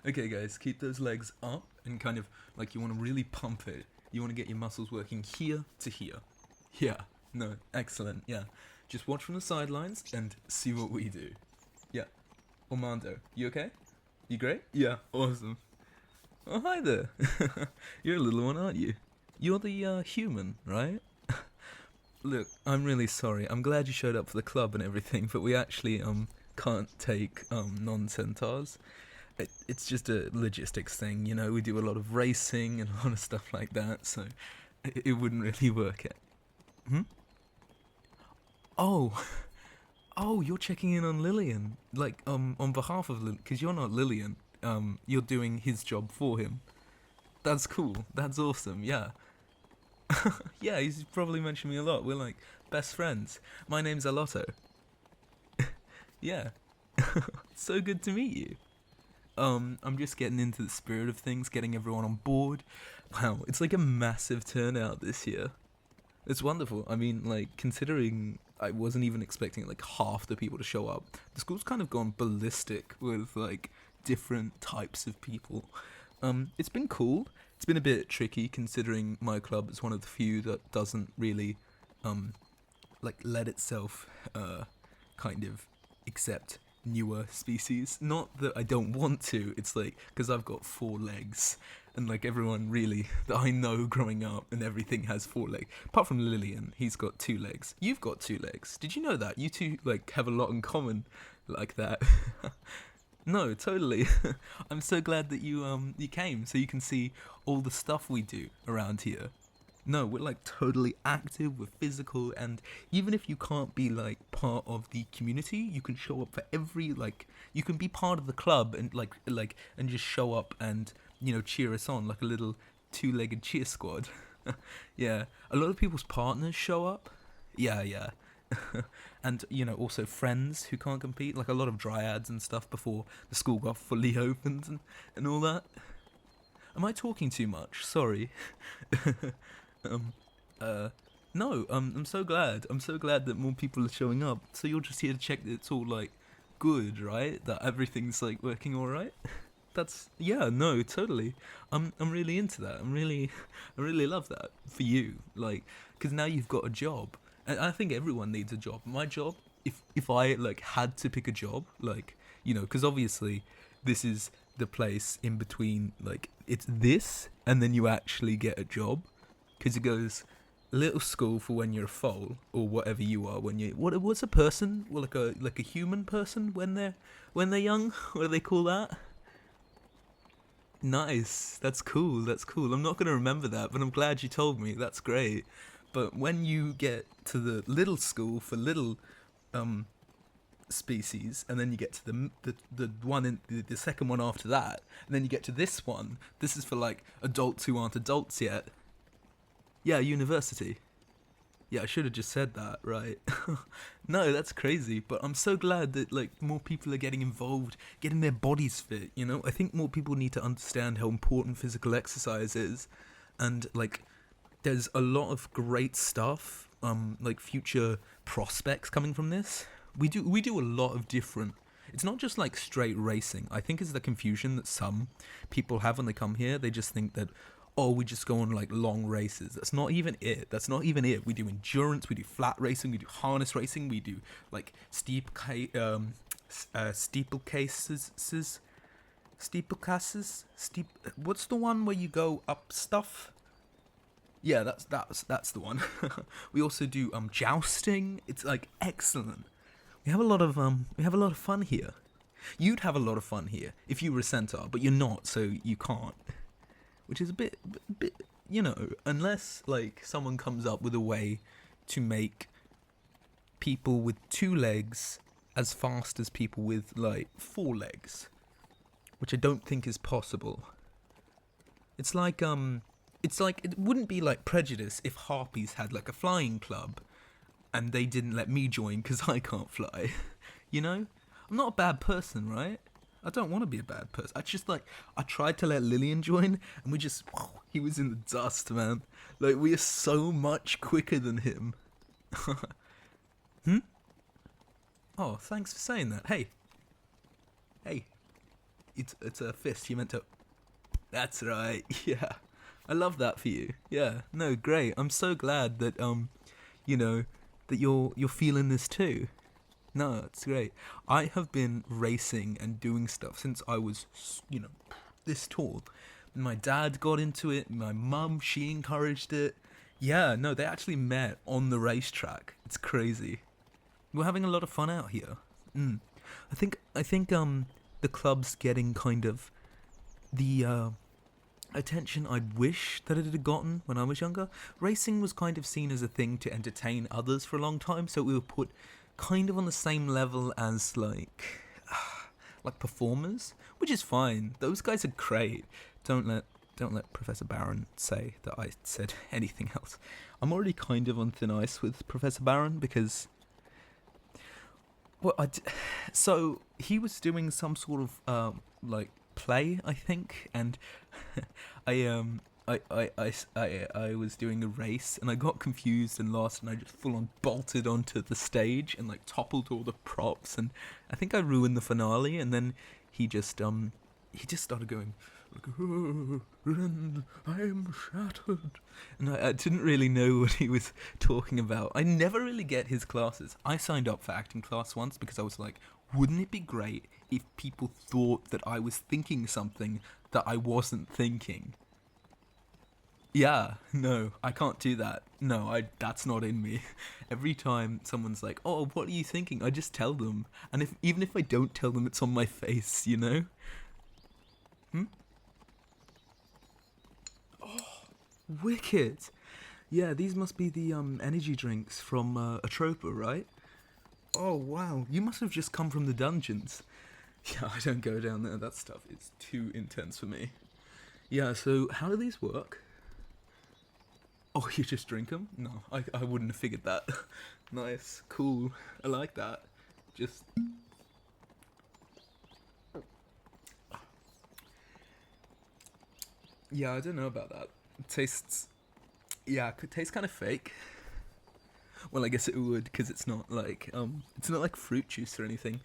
Okay, guys, keep those legs up and kind of like you want to really pump it. You want to get your muscles working here to here. Yeah, no, excellent, yeah. Just watch from the sidelines and see what we do. Yeah. Armando, you okay? You great? Yeah, awesome. Oh, hi there. You're a little one, aren't you? You're the human, right? Look, I'm really sorry. I'm glad you showed up for the club and everything, but we actually can't take non-centaurs. It's just a logistics thing, you know. We do a lot of racing and a lot of stuff like that, so it wouldn't really work. Hmm? Oh, oh, you're checking in on Lillian, like on behalf of Lillian, because you're not Lillian. You're doing his job for him. That's cool. That's awesome. Yeah. Yeah, he's probably mentioned me a lot. We're like best friends. My name's Arlotto. Yeah. So good to meet you. I'm just getting into the spirit of things, getting everyone on board. Wow, it's like a massive turnout this year. It's wonderful. I mean, like, considering I wasn't even expecting like half the people to show up, the school's kind of gone ballistic with like different types of people. It's been cool. It's been a bit tricky considering my club is one of the few that doesn't really, like, let itself, kind of accept newer species. Not that I don't want to, it's like, because I've got 4 legs, and like everyone really that I know growing up and everything has 4 legs. Apart from Lillian, he's got 2 legs. You've got 2 legs. Did you know that? You two, like, have a lot in common like that. No, totally. I'm so glad that you came so you can see all the stuff we do around here. No, we're like totally active, we're physical, and even if you can't be like part of the community, you can show up for every like you can be part of the club and like and just show up and cheer us on like a little two-legged cheer squad. Yeah, a lot of people's partners show up. Yeah, yeah. And also friends who can't compete, like a lot of dryads and stuff before the school got fully opened and all that. Am I talking too much? Sorry. um, no, I'm so glad. I'm so glad that more people are showing up. So you're just here to check that it's all like good, right? That everything's like working all right. That's yeah, no, totally. I'm really into that. I really love that for you. Like, because now you've got a job, and I think everyone needs a job. My job, if I like had to pick a job, like because obviously this is the place in between. Like, it's this, and then you actually get a job, because it goes little school for when you're a foal or whatever you are when you what's a person, well, like a human person when they're young. What do they call that? Nice. That's cool. That's cool. I'm not going to remember that, but I'm glad you told me. That's great. But when you get to the little school for little um species, and then you get to the one in the second one after that, and then you get to this one. This is for like adults who aren't adults yet. Yeah, university. Yeah, I should have just said that, right? No, that's crazy, but I'm so glad that like more people are getting involved, getting their bodies fit, I think more people need to understand how important physical exercise is, and like there's a lot of great stuff, like future prospects coming from this. We do a lot of different. It's not just like straight racing. I think is the confusion that some people have when they come here. They just think that, oh, we just go on like long races. That's not even it. That's not even it. We do endurance, we do flat racing, we do harness racing, we do like steeple. What's the one where you go up stuff? Yeah, that's the one. We also do jousting. It's like excellent. We have a lot of fun here. You'd have a lot of fun here if you were a centaur, but you're not, so you can't. Which is a bit, unless like someone comes up with a way to make people with 2 legs as fast as people with like 4 legs, which I don't think is possible. It's like it wouldn't be like prejudice if harpies had like a flying club, and they didn't let me join because I can't fly. I'm not a bad person, right? I don't want to be a bad person. I tried to let Lillian join, and he was in the dust, man. Like, we are so much quicker than him. Oh, thanks for saying that. Hey, it's a fist. You meant to. That's right. Yeah, I love that for you. Yeah, no, great. I'm so glad that you know, that you're feeling this too. No, it's great. I have been racing and doing stuff since I was, this tall. My dad got into it. My mum, she encouraged it. Yeah, no, they actually met on the racetrack. It's crazy. We're having a lot of fun out here. I think the club's getting kind of the attention I'd wish that it had gotten when I was younger. Racing was kind of seen as a thing to entertain others for a long time, so we were put kind of on the same level as like performers, which is fine. Those guys are great. Don't let Professor Barron say that I said anything else. I'm already kind of on thin ice with Professor Barron because, well, so he was doing some sort of like play, I think, and I was doing a race and I got confused and lost and I just full on bolted onto the stage and like toppled all the props and I think I ruined the finale. And then he just started going, and I am shattered, and I didn't really know what he was talking about. I never really get his classes. I signed up for acting class once because I was like, wouldn't it be great if people thought that I was thinking something that I wasn't thinking? Yeah, no, I can't do that. No, that's not in me. Every time someone's like, oh, what are you thinking? I just tell them. And even if I don't tell them, it's on my face, you know? Wicked. Yeah, these must be the energy drinks from Atropa, right? Oh, wow. You must have just come from the dungeons. Yeah, I don't go down there. That stuff is too intense for me. Yeah, so how do these work? Oh, you just drink them? No, I wouldn't have figured that. Nice. Cool. I like that. Just... Yeah, I don't know about that. It tastes... Yeah, it could taste kind of fake. Well, I guess it would, because it's not like fruit juice or anything.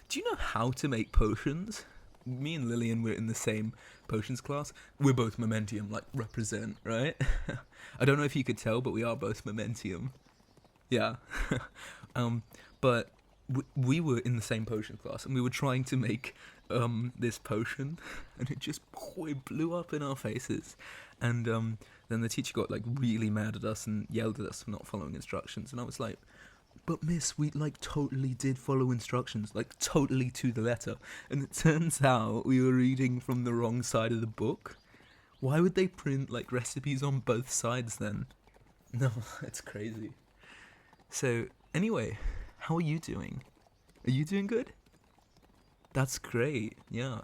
Do you know how to make potions? Me and Lillian were in the same potions class. We're both Momentium, like, represent, right? I don't know if you could tell, but we are both Momentium. Yeah. But we were in the same potion class, and we were trying to make this potion, and it just it blew up in our faces. And then the teacher got like really mad at us and yelled at us for not following instructions. And I was like, but miss, we like totally did follow instructions, like totally to the letter. And it turns out we were reading from the wrong side of the book. Why would they print like recipes on both sides then? No, it's crazy. So anyway, how are you doing? Are you doing good? That's great, yeah.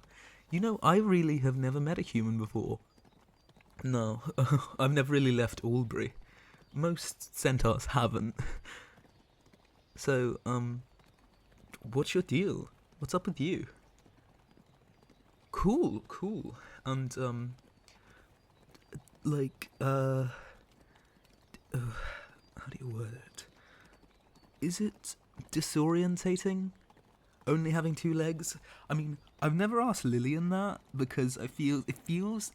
You know, I really have never met a human before. No, I've never really left Albury. Most centaurs haven't. So, what's your deal? What's up with you? Cool. And, how do you word it? Is it disorientating? Only having two legs? I mean, I've never asked Lillian that because it feels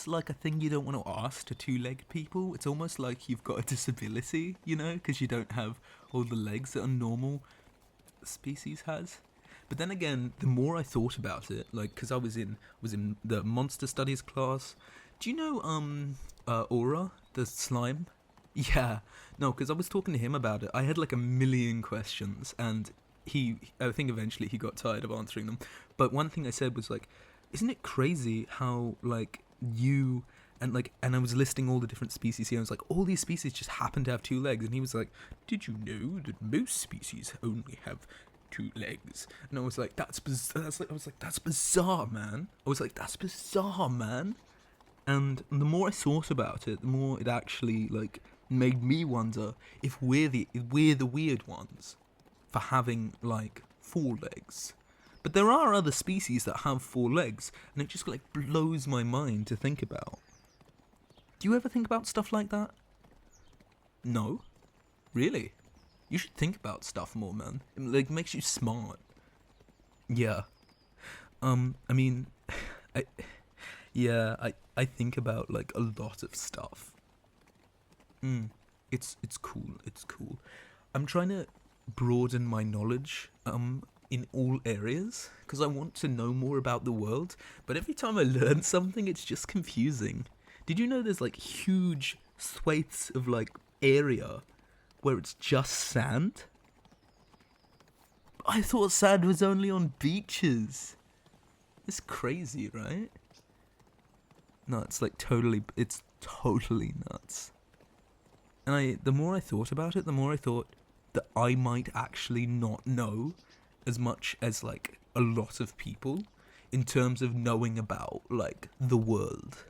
like a thing you don't want to ask to two-legged people. It's almost like you've got a disability, you know, because you don't have all the legs that a normal species has. But then again, the more I thought about it, like, because I was in the monster studies class. Do you know Aura, the slime? Yeah, no, because I was talking to him about it. I had like a million questions, and I think eventually he got tired of answering them. But one thing I said was like, isn't it crazy how like you and I was listing all the different species here. I was like, all these species just happen to have two legs. And he was like, did you know that most species only have two legs? And I was like, that's bizarre. That's bizarre, man. And the more I thought about it, the more it actually like made me wonder if we're the weird ones for having like four legs. But there are other species that have four legs, and it just like blows my mind to think about. Do you ever think about stuff like that? No? Really? You should think about stuff more, man. It like makes you smart. Yeah. I mean, I, yeah, I think about, like, a lot of stuff. It's cool, it's cool. I'm trying to broaden my knowledge, in all areas, because I want to know more about the world, but every time I learn something, it's just confusing. Did you know there's, like, huge swathes of, like, area where it's just sand? I thought sand was only on beaches. It's crazy, right? No, it's totally nuts. And the more I thought about it, the more I thought that I might actually not know as much as, like, a lot of people in terms of knowing about, like, the world.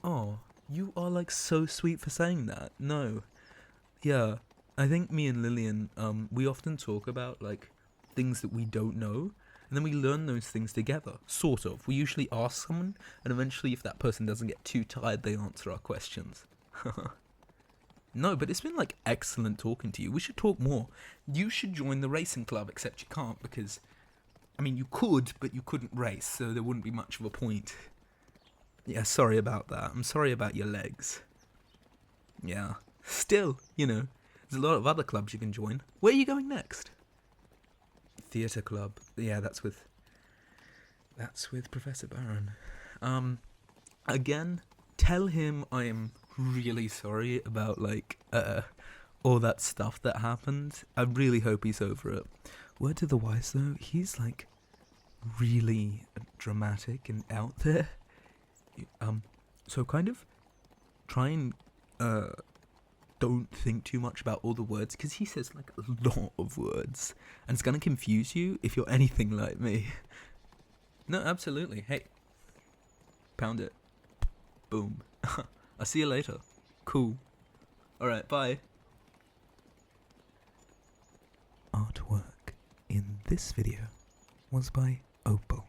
Oh, you are, like, so sweet for saying that. No. Yeah, I think me and Lillian, we often talk about, like, things that we don't know, and then we learn those things together, sort of. We usually ask someone, and eventually if that person doesn't get too tired, they answer our questions. No, but it's been, like, excellent talking to you. We should talk more. You should join the racing club, except you can't because, I mean, you could, but you couldn't race, so there wouldn't be much of a point. Yeah, sorry about that. I'm sorry about your legs. Yeah. Still, there's a lot of other clubs you can join. Where are you going next? Theatre club. Yeah, that's with Professor Barron. Again, tell him I am really sorry about, like, all that stuff that happened. I really hope he's over it. Word to the wise, though, he's, like, really dramatic and out there. So kind of try and, don't think too much about all the words, because he says, like, a lot of words, and it's gonna confuse you if you're anything like me. No, absolutely. Hey, pound it. Boom. I'll see you later. Cool. Alright, bye. Artwork in this video was by Opal.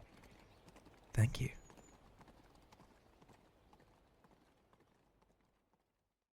Thank you.